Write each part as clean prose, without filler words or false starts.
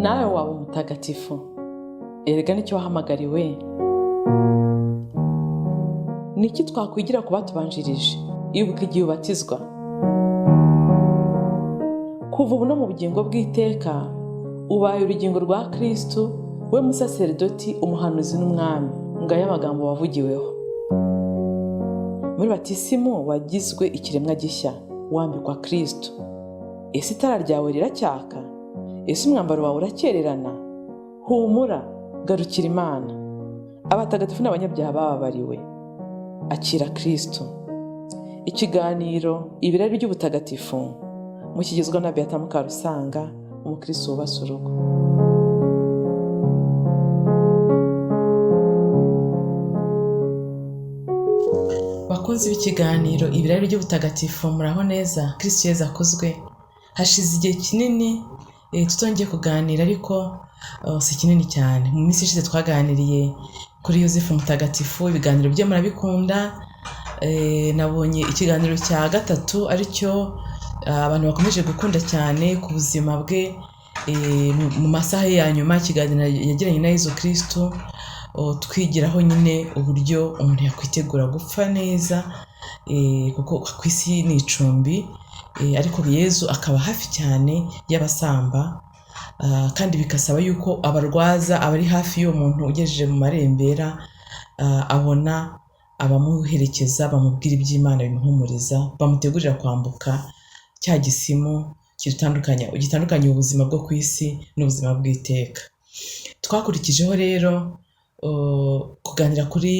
nawe waba umutagatifu. Erega nicyo wahamagariwe. Niki twakwigira ku batubanjirije? Ibuka igihe ubatizwa. Kuva ubu no mu bugingo bw'iteka ubaye urugingo rwa Kristo, we musaserdoti, umuhanuzi n'umwami. Ngaya amagambo wavugiweho. Muri batisimo wagizwe ikiremwa gishya, wambikwa Kristo. Ese itara ryawe riracyaka? Ese umwambaro wawe urakererana? Humura, garukira Imana. Abatagatifu n'abanyabyaha bababariwe. Akira Kristo. Ikiganiro ibirari by'ubutagatifu mukigezwa na Beata Mukarusanga, umukristo wubase urugo. Bakunzi b'ikiganiro ibirari by'ubutagatifu, muraho neza? Kristo Yezu akuzwe. Hashize igihe kinini tutongeye kuganira, ariko si kinini cyane. Mu minsi ishize twaganiriye kuri Yosefu Mutagatifu, ibiganiro bye murabikunda. Nabonye ikiganiro cya gatatu aricyo abantu bakomeje gukunda cyane ku buzima bwe mu masaha ya nyuma, ikiganiro yagiranye na Yezu Kristo, twigiraho nyine uburyo umuntu yakwitegura gupfa neza, kuko ku isi ni icumbi, ariko Yezu akaba hafi cyane y'abasamba, kandi bikasaba yuko abarwaza abari hafi y'uwo muntu ugejeje mu marembera abona abamuherekeza, bamubwira iby'Imana bimuhumuriza, bamutegurira kwambuka cya gisimo gitandukanye ubuzima bwo ku isi n'ubuzima bw'iteka. Twakurikijeho rero kuganira kuri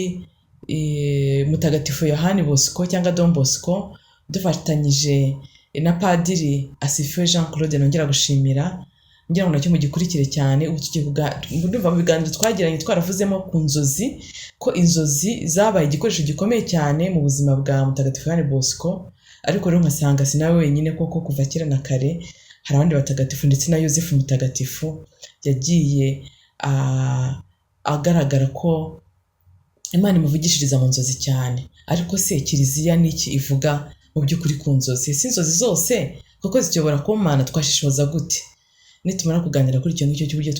Mutagatifu Yohani Bosco cyangwa Don Bosco, dufatanyije na Padiri Asifiwe Jean Claude, nongera gushimira, ngira ngo nacyo mugikurikire cyane. Ubu ndumva mu biganiro twagiranye twaravuzemo ku nzozi, ko inzozi zabaye igikoresho gikomeye cyane mu buzima bwa Mutagatifu Yohani Bosco. Ariko rero nkasanga si nawe wenyine, koko kuva kera na kare hari abandi batagatifu, ndetse na Yosefu Mutagatifu yagiye agaragara ko Imana imuvugishiriza mu nzozi cyane. Ariko se Kiliziya niki ivuga mu by'ukuri ku nzozi? Si inzozi zose kuko zituyobora ku Mana, twashishoza gute? Nitumara kuganira kuri icyo ngicyo cy'uburyo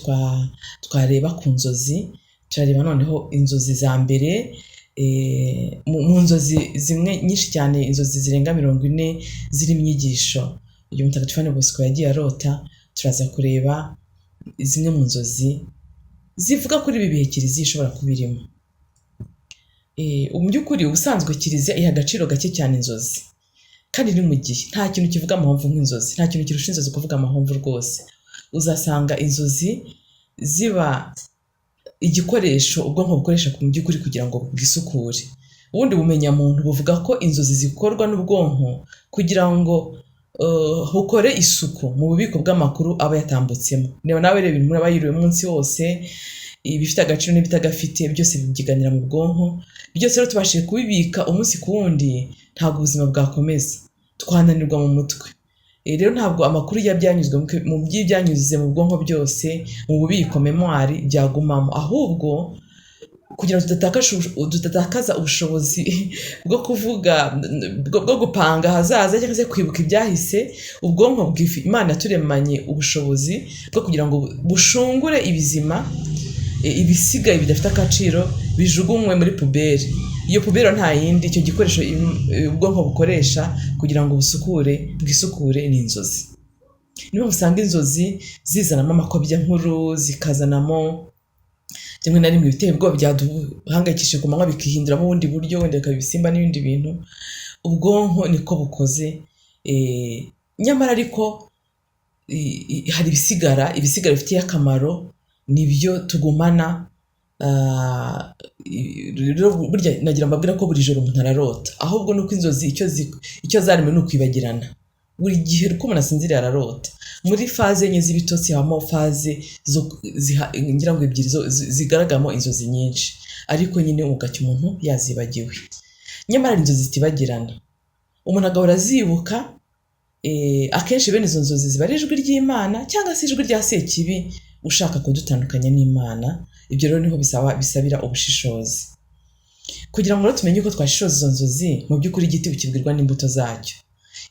twareba ku nzozi, turareba noneho inzozi za mbere. Mu nzozi zimwe nyinshi cyane, inzozi zirenga 40 zirimo inyigisho uyu Mutagatifu Yohani Bosco yagiye arota. Turaza kureba zimwe mu nzozi zivuga kuri ibi bihe Kiliziya ishobora kuba irimo. Mu by'ukuri ubusanzwe Kiliziya iha agaciro gake cyane inzozi, kandi ni mu gihe nta kintu kivuga amahomvu nk'inzozi. Nta kintu kirusha inzozi kuvuga amahomvu rwose. Uzasanga inzozi ziba igikoresho ubwonko bukoresha mu by'ukuri kugira ngo bwisukure. Ubundi bumenyamuntu buvuga ko inzozi zikorwa n'ubwonko kugira ngo bukore isuku mu bubiko bw'amakuru aba yatambutsemo. Niba nawe reba ibintu aba yiriwe munsi wose, ibifite agaciro n'ibitagafite byose bibyiganira mu bwonko. Byose rero tubashije kubibika umunsi ku wundi, ntabwo ubuzima bwakomeza, twananirwa mu mutwe. Rero ntabwo amakuru yabyanyuzwe mu by'ibyanyuze mu bwonko byose mu bubiko memoire byagumamo, ahubwo kugira ngo tudatakaza ubushobozi bwo kuvuga, bwo gupanga hazaza cyangwa se kwibuka ibyahise. Ubwonko Imana yaturemanye ubushobozi bwo kugira ngo bushungure ibizima, ibisigaye bidafite agaciro bijugunywe muri puberi. Iyo puberi nta yindi, icyo gikoresho ubwonko bukoresha kugira ngo bwisukure ni inzozi. Niyo usanga inzozi zizanamo amakobya nkuru, zikazanamo rimwe na rimwe ibiteye ubwoba byaduhangayikishije ku manywa bikihinduramo ubundi buryo, wenda bikaba ibisimba n'ibindi bintu. Ubwonko niko bukoze. Nyamara ariko hari ibisigara bifitiye akamaro, nibyo tugumana. Burya nagira mbabwira ko buri joro umuntu ararota, ahubwo nuko inzozi icyo zaremwe ni ukwibagirana. Buri gihe uko umuntu asinziriye ararota. Muri faze enye z'ibitotsi habamo faze ngira ngo 2 zigaragaramo inzozi nyinshi, ariko nyine ugacya umuntu yazibagiwe. Nyamara inzozi zitibagirana, umuntu agahora azibuka. Akenshi bene izo nzozi ziba ari ijwi ry'Imana cyangwa se ijwi rya Sekibi ushaka kudutandukanya n'Imana. Ibyo rero niho bisabira ubushishozi. Kugira ngo tumenye uko twashishoza izo nzozi, mu by'ukuri igiti ukibwirwa n'imbuto zacyo.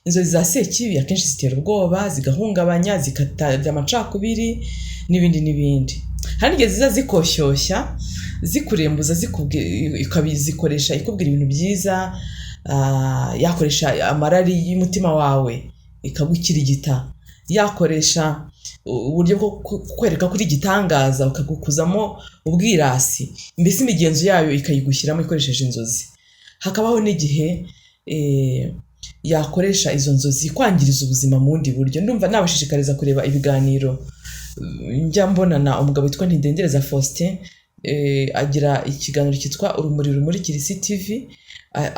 Inzozi za Sekibi akenshi zitera ubwoba, zigahungabanya, zikatarya amacakubiri, n'ibindi n'ibindi. Hari igihe ziza zikoshyushya zikurembuza ikabizikoresha ikubwira ibintu byiza, yakoresha amarari y'umutima wawe ikagukirigita, yakoresha uburyo bwo kwereka kuri igitangaza ukagukuzamo ubwirasi, mbese imigenzo yayo ikayigushyiramo ikoresheje inzozi. Hakabaho n'igihe yakoresha izo nzozi kwangiriza ubuzima mu bundi buryo. Ndumva nabashishikariza kureba ibiganiro njya mbonana umugabo witwa Ntidendereza Faustin, agira ikiganiro cyitwa Urumuri Rumurikira Isi TV,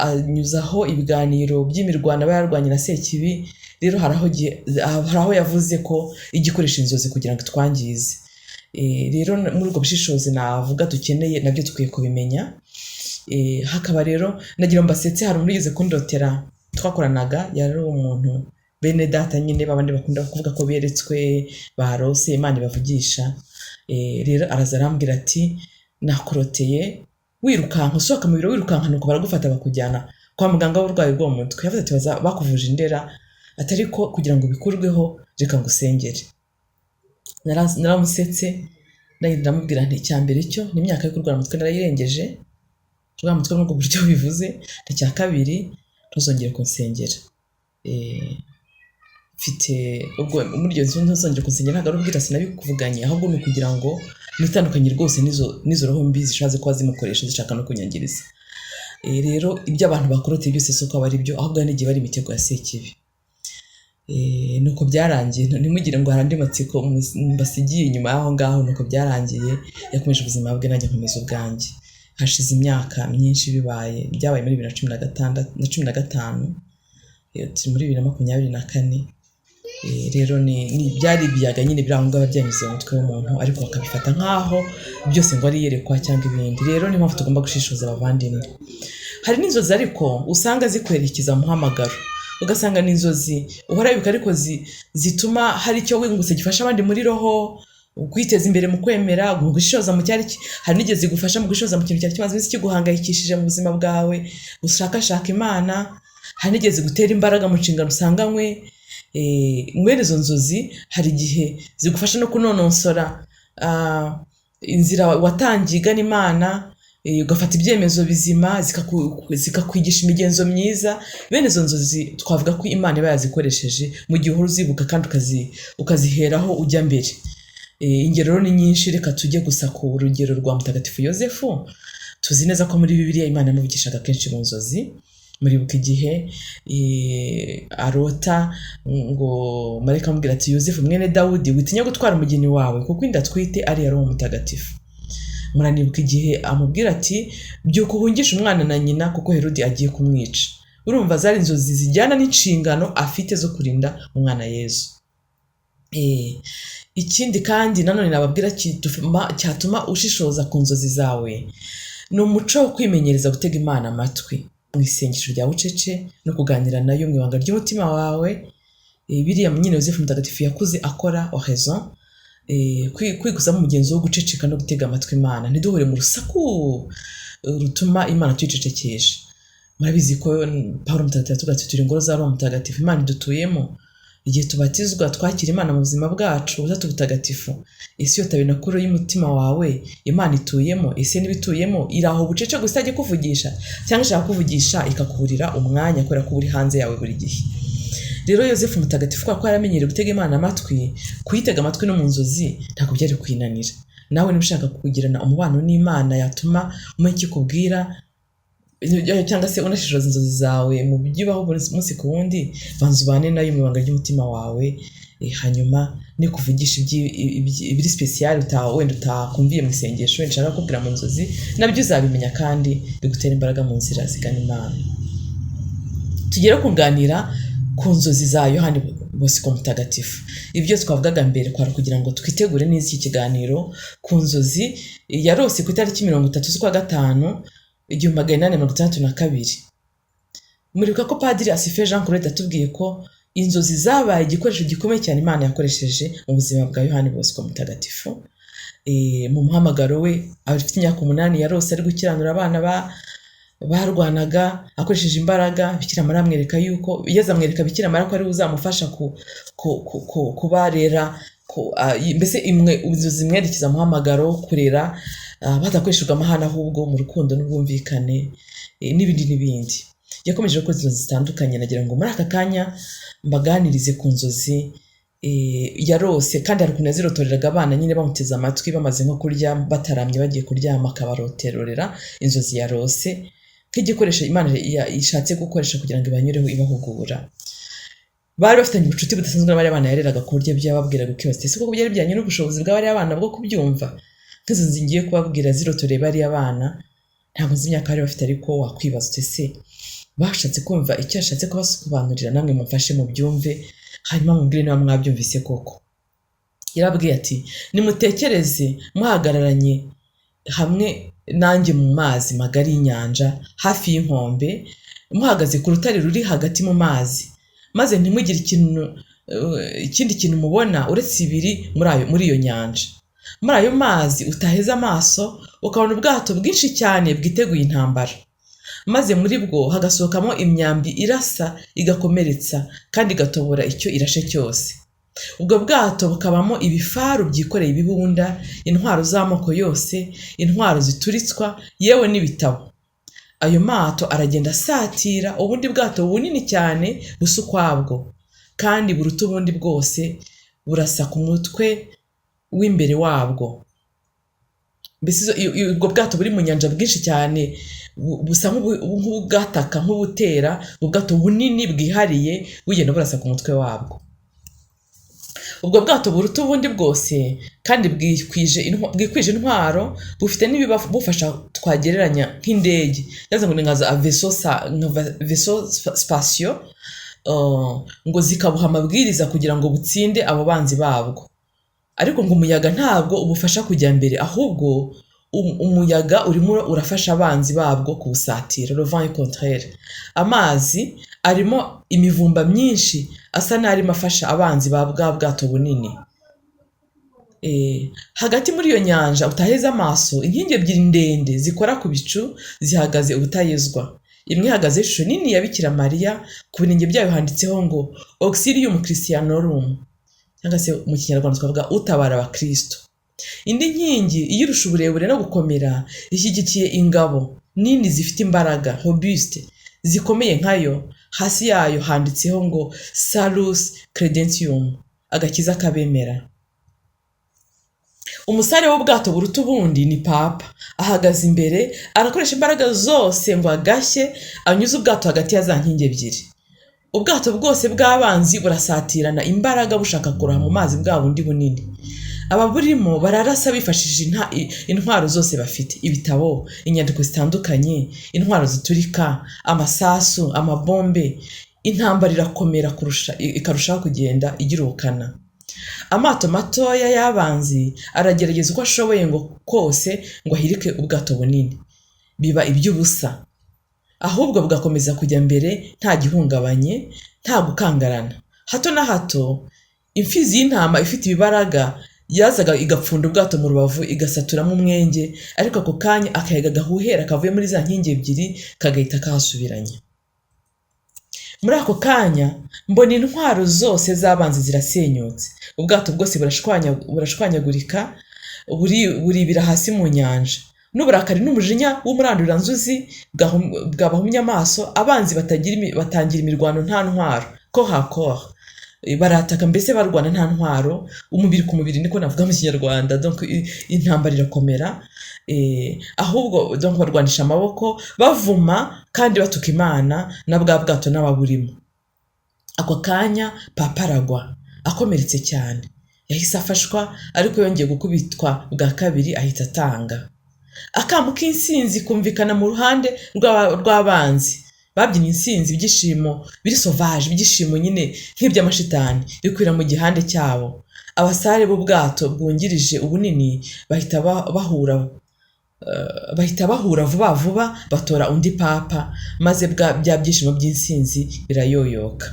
anyuzaho ibiganiro by'imirwano aba yarwanye na Sekibi. Rero hari aho yavuze ko igikoresha inzozi kugira ngo twangize. Rero muri ubwo bushishozi navuga dukeneye nabyo tukwiye kubimenya. Hakaba rero nagira mbasetse, hari umuntu yigeze kundotera twakoranaga, yari umuntu bene data nyine babandi bakunda kuvuga ko beretswe barose Imana ibavugisha. Rero araza arambwira ati nakoroteye wirukanka usohoka mu biro wirukanka nuko baragufata bakujyana kwa muganga w'uburwayi bwo mu mutwe. Yavuze ati bakuvuje indera, atari ko kugira ngo bikurweho reka ngusengere. Naramusetse ndamubwira nti icyambere cyo ni imyaka yo kurwara umutwe narayirengeje, kurwara umutwe n'ubwo buryo bivuze. Icya kabiri ntuzongere kunsengera, mfite ubwo muri iryo nzu ntuzongere kunsengera. Ntabwo ari ubwirasi nabikuvuganye, ahubwo ni ukugira ngo nitandukanye rwose n'izo roho mbi zishaze kuba zimukoresha zishaka no kunyangiriza. Rero ibyo abantu bakoroteye byose si uko aba ari byo, ahubwo n'igihe bari imitego ya Sekibi. Nuko byarangiye, ntimugire ngo hari andi matsiko mbasigiye inyuma y'aho ngaho. Nuko byarangiye yakomeje ubuzima bwe, nanjye nkomeza ubwanjye. Hashize imyaka myinshi byabaye muri 2015, muri 2024. Rero byari ibiyaga nyine biri aho ngaho byanyuze mu mutwe w'umuntu, ariko bakabifata nk'aho byose ngo ari iyerekwa cyangwa ibindi. Rero niyo mpamvu tugomba gushishoza abavandimwe. Hari n'inzozi ariko usanga zikwerekeza muhamagaro, ugasanga ni inzozi uhora wibuka ariko zituma hari icyo wungutse gifasha abandi muri roho, kwiteza imbere mu kwemera, gushishoza mu cyari. Hari n'igeze zigufasha mu gushishoza mu kintu cyari kimaze iminsi kiguhangayikishije mu buzima bwawe, ushakashaka Imana. Hari n'igeze zigutera imbaraga mu nshingano usanganywe. Mwene izo nzozi hari igihe zigufasha no kunonosora inzira watangiye igana Imana, ugafata ibyemezo bizima, zikakwigisha imigenzo myiza. Bene izo nzozi twavuga ko Imana iba yazikoresheje mu gihe uhora uzibuka kandi ukaziheraho ujya mbere. Ingero ni nyinshi, reka tujye gusa ku rugero rwa Mutagatifu Yosefu. Tuzi neza ko muri Bibiliya Imana yamuvugishaga kenshi mu nzozi. Muribuka igihe arota ngo marayika amubwira ati Yosefu mwene Dawudi witinya gutwara umugeni wawe kuko inda atwite ari Roho Mutagatifu. Muranibuka igihe amubwira ati byuka uhungisha umwana na nyina kuko Herodi agiye kumwica. Urumva zari inzozi zijyana n'inshingano afite zo kurinda umwana Yesu. Ikindi kandi nanone nababwira cyatuma ushishoza ku nzozi zawe ni umuco wo kwimenyereza gutega Imana amatwi mu isengesho rya bucece no kuganira nayo mu ibanga ry'umutima wawe. Biriya nyine Yosefu Mutagatifu yakuze akora oraison, kwiguzamo umugenzo wo guceceka no gutega amatwi Imana. Ntiduhure mu rusaku rutuma Imana tuyicecekesha. Murabizi ko Pawulo Mutagatifu yatubwira ati turi ingoro za Roho Mutagatifu, Imana idutuyemo. Igihe tubatizwa twakira Imana mu buzima bwacu, ubutatu butagatifu. Ese iyo tabinakuru y'umutima wawe Imana ituyemo, ese n'ibituyemo iraho bucece gusa ajye kuvugisha, cyangwa ishaka kuvugisha ikakuburira umwanya kubera ko uri hanze yawe buri gihe. Rero Yosefu Mutagatifu ko yaramenyereye gutega Imana amatwi, kuyitega amatwi no mu nzozi ntabwo byari kwinanira. Nawe niba ushaka kugirana umubano n'Imana yatuma umenya icyo ikubwira, cyangwa se unashishoza inzozi zawe mu by'ibaho buri munsi ku wundi, banza ubane nayo mu ibanga ry'umutima wawe. Hanyuma ni kuvugisha ibiri special wenda utakumviye mu isengesho, wenda ushaka kubwira mu nzozi, nabyo uzabimenya kandi bigutera imbaraga mu nzira zigana Imana. Tugere kuganira ku nzozi za Yohani Bosco Mutagatifu. Ibyo twavugaga mbere kwari kugira ngo twitegure neza iki kiganiro ku nzozi yarose ku itariki 30 z'ukwa gatanu 1862. Muribuka ko Padiri Asife Jean Claude atubwiye ko inzozi zabaye igikoresho gikomeye cyane Imana yakoresheje mu buzima bwa Yohani Bosco Mutagatifu. Mu muhamagaro we afite imyaka 8 yarose ari gukiranura abana barwanaga akoresheje imbaraga. Bikira Mariya amwereka yuko yeza amwereka Bikira Mariya ko ari uzamufasha kubarera, mbese inzozi zimwerekeza muhamagaro kurera badakoreshejwe amahane ahubwo mu rukundo n'ubwumvikane n'ibindi n'ibindi. Yakomeje gukora inzozi zitandukanye. Nagira ngo muri aka kanya mbaganirize ku nzozi yarose, kandi hari ukuntu yazirotoreraga abana nyine bamuteze amatwi bamaze nko kurya, bataramye bagiye kuryama akabaroterorera inzozi yarose nk'igikoresho Imana ishatse gukoresha kugira ngo ibanyureho ibahugura. Bari bafitanye ubucuti budasanzwe n'abari abana yareraga ku buryo byababwiraga ukibaza ese koko byari bijyanye n'ubushobozi bw'abari abana bwo kubyumva. Nk'izo ngiye kubabwira zirotoreye bari abana ntabwo nzi imyaka bari bafite, ariko wakwibaza ese bashatse kumva icyo yashatse kubasobanurira, namwe mufashe mu byumve hanyuma mumbwire niba mwabyumvise koko. Yarabwiye ati nimutekereze muhagararanye hamwe nanjye mu mazi magari y'inyanja hafi y'inkombe, muhagaze ku rutare ruri hagati mu mazi, maze ntimugire ikindi kintu mubona uretse ibiri muri iyo nyanja. Muri ayo mazi utaheza amaso ukabona ubwato bwinshi cyane bwiteguye intambara, maze muri bwo hagasohokamo imyambi irasa igakomeretsa kandi igatobora icyo irashe cyose. Ubwo bwato bukabamo ibifaru byikoreye ibibunda, intwaro z'amoko yose, intwaro zituritswa, yewe n'ibitabo. Ayo mato aragenda asatira ubundi bwato bunini cyane busa ukwabwo, kandi buruta ubundi bwose, burasa ku mutwe w'imbere wabwo. Mbese ubwo bwato buri mu nyanja bwinshi cyane busa nk'ubwataka nk'ubutera, ubwato bunini bwihariye bugenda burasa ku mutwe wabwo. Ubwo bwato buruta ubundi bwose kandi bwikwije intwaro, bufite n'ibibufasha twagereranya nk'indege, yaza ngo ni nka za vaisseau spatiaux, ngo zikabuha amabwiriza kugira ngo butsinde abo banzi babwo. Ariko ngo umuyaga ntabwo ubufasha kujya mbere, ahubwo umuyaga urimo urafasha abanzi babwo kuwusatira, le vent est contraire. Amazi arimo imivumba myinshi asa n'arimo afasha abanzi ba bwa bwato bunini. Hagati muri iyo nyanja utaheza amaso, inkingi ebyiri ndende zikora ku bicu zihagaze ubutayezwa. Imwe ihagaze ishusho nini ya Bikira Mariya, ku birenge byayo handitseho ngo Auxilium Christianorum, cyangwa se mu Kinyarwanda twavuga utabara abakristo. Indi nkingi iyirusha uburebure no gukomera ishyigikiye ingabo nini zifite imbaraga, robuste, zikomeye nkayo. Hasi yayo handitseho ngo Salus Credentium, agakiza kabemera. Umusare w'ubwato buruta ubundi ni Papa, ahagaze imbere arakoresha imbaraga zose ngo agashye anyuze ubwato hagati ya za nkingi ebyiri. Ubwato bwose bw'abanzi burasatirana imbaraga bushaka kuroha mu mazi bwa bundi bunini. Ababurimo bararasa bifashishije intwaro zose bafite, ibitabo, inyandiko zitandukanye, intwaro ziturika, amasasu, amabombe. Intambara irakomera ikarushaho kugenda igirukana. Amato matoya y'abanzi aragerageza uko ashoboye ngo kose ngo ahirike ubwato bunini. Biba iby'ubusa, ahubwo bugakomeza kujya mbere nta gihungabanye, nta gukangarana. Hato na hato imfizi y'intama ifite ibibaraga yazaga igapfunda ubwato mu rubavu igasaturamo umwenge, ariko ako kanya akayaga gahuhera kavuye muri za nkingi ebyiri kagahita kahasubiranya. Muri ako kanya mbona intwaro zose z'abanzi zirasenyutse, ubwato bwose burashwanyagurika, buribira hasi mu nyanja. N'uburakari n'umujinya w'umuranduranzuzi bwabahumye amaso, abanzi batangira imirwano nta ntwaro, corps. Barataka mbese barwana nta ntwaro, umubiri ku mubiri niko navuga mu Kinyarwanda. Donc intambara irakomera, ahubwo donc barwanisha amaboko bavuma kandi batuka Imana na bwa bwato n'ababurimo. Ako kanya Papa aragwa akomeretse cyane, yahise afashwa, ariko yongeye gukubitwa bwa kabiri ahita atanga. Akamu k'insinzi kumvikana mu ruhande rw'abanzi. Babyinnye insinzi, ibyishimo biri sauvage, ibyishimo nyine nk'iby'amashitani bikwira mu gihande cyabo. Abasare b'ubwato bwungirije ubunini bahita bahura vuba vuba batora undi Papa, maze bya byishimo by'insinzi birayoyoka.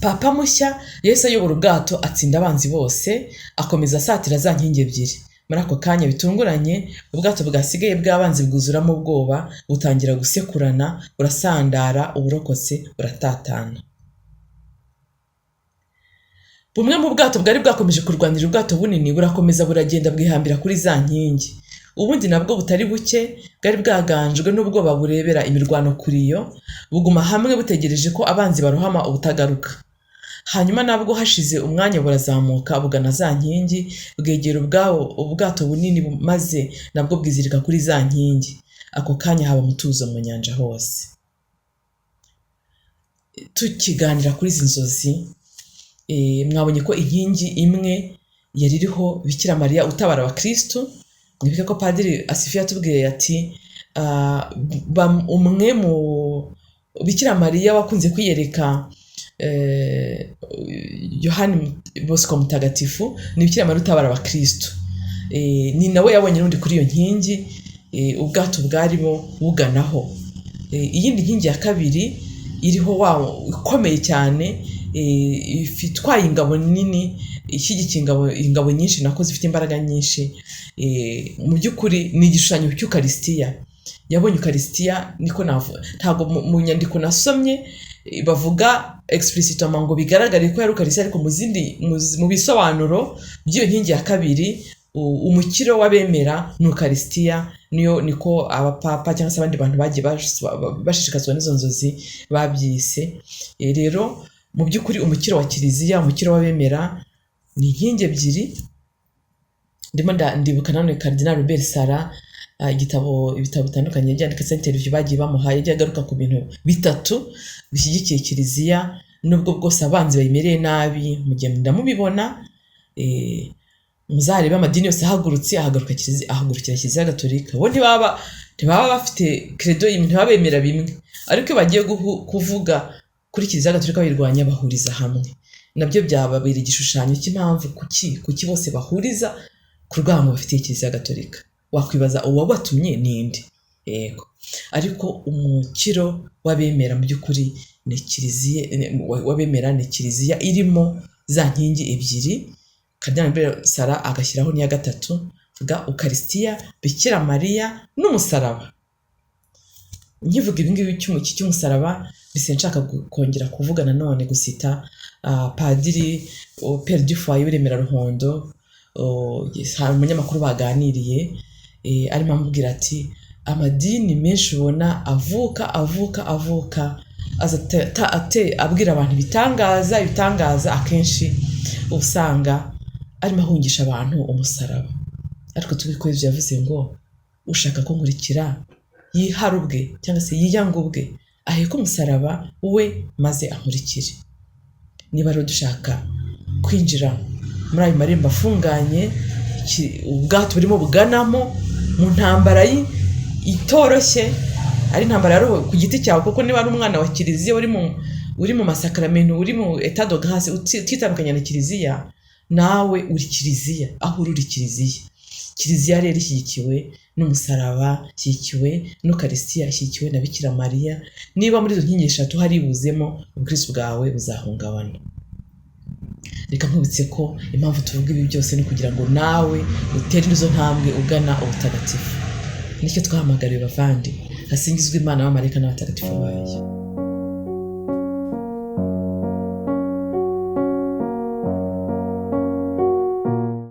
Papa mushya yahise ayobora ubwato, atsinda abanzi bose, akomeza asatira za nkingi ebyiri. Muri ako kanya bitunguranye ubwato bwasigaye bw'abanzi bwuzuramo ubwoba, butangira gusekurana, burasandara, uburokotse buratatana. bumwe mu bwato bwari bwakomeje kurwanira ubwato bunini burakomeza buragenda bwihambira kuri za nkingi. Ubundi nabwo butari buke bwari bwaganjwe n'ubwoba burebera imirwano kuri yo, buguma hamwe butegereje ko abanzi barohama ubutagaruka. Hanyuma nabwo hashize umwanya burazamuka bugana za nkingi, bwegera ubwato bunini maze nabwo bwizirika kuri za nkingi. Ako kanya haba umutuzo mu nyanja hose. Tukiganira kuri izi nzozi, mwabonye ko inkingi imwe yari iriho Bikira Mariya utabara abakristo. Mwibuke ko Padiri Asifiya atubwiye ati umwe mu Bikira Mariya wakunze kwiyereka Yohani Bosco Mutagatifu ni Bikira Mariya utabara abakristo. Ni nawe yabonye n'undi kuri iyo nkingi ubwato bwarimo buganaho. Iyindi nkingi ya kabiri iriho ikomeye cyane, itwaye ingabo nini, ishyigikiye ingabo nyinshi nako zifite imbaraga nyinshi. Mu by'ukuri ni igishushanyo cy'Ukarisitiya. Yabonye Ukarisitiya, niko navuga. Ntabwo mu nyandiko nasomye bavuga explicitement ngo bigaragare ko yari Ukarisitiya, ariko mu bisobanuro by'iyo nkingi ya kabiri, umukiro w'abemera ni Ukarisitiya. Niko abapapa cyangwa se abandi bantu bagiye bashishikazwa n'izo nzozi babyise. Rero mu by'ukuri umukiro wa Kiliziya, umukiro w'abemera ni inkingi ebyiri. Ndimo ndibuka nanone Cardinal Robert Sara, ibitabo bitandukanye byandika interview bagiye bamuhaye, yagiye agaruka ku bintu bitatu bishyigikiye Kiliziya, nubwo bwose abanzi bayimereye nabi. Mu gihe ndamubibona, muzarebe amadini yose ahagurukira Kiliziya Gatolika. Bo ntibaba bafite credo y'imwe, ntibabemera bimwe, ariko iyo bagiye kuvuga kuri Kiliziya Gatolika bayirwanya bahuriza hamwe. Nabyo byababera igishushanyo cy'impamvu kuki bose bahuriza ku rwango bafitiye Kiliziya Gatolika. Wakwibaza uwabatumye ninde? Yego, ariko umukiro w'abemera mu by'ukuri ni Kiliziya, w'abemera ni Kiliziya irimo za nkingi ebyiri. Cardinal Sara agashyiraho n'iya gatatu, vuga Ukarisitiya, Bikira Mariya n'umusaraba. Nkivuga ibi ngibi cy'umusaraba, bise nshaka kongera kuvuga nanone gusita Padiri Père Dufoye w'Iremera Ruhondo. Hari umunyamakuru baganiriye, arimo amubwira ati amadini menshi ubona avuka abwira abantu ibitangaza, akenshi usanga arimo ahungisha abantu umusaraba. Ariko tubikwezi yavuze ngo ushaka ko nkurikira yiharubwe cyangwa se yiyangubwe, aheka umusaraba we maze ankurikire. Niba rero dushaka kwinjira muri ayo marembo afunganye ubwato burimo buganamo mu ntambara itoroshye, ari intambara ya roho ku giti cyawe, kuko niba ari umwana wa Kiliziya uri mu masakaramentu, uri mu état de grâce, utitandukanya na Kiliziya, nawe uri Kiliziya. Aho uri Kiliziya. Kiliziya rero ishyigikiwe n'umusaraba, ishyigikiwe n'Ukarisitiya, ishyigikiwe na Bikira Mariya. Niba muri izo nkingi eshatu haribuzemo, ubukristo bwawe buzahungabana. Reka nkubitse ko impamvu tuvuga ibi byose ni kugira ngo nawe utere izo ntambwe ugana ubutagatifu. Nicyo twahamagariwe bavandi. Hasingizwe Imana, abamarayika n'abatagatifu bayo.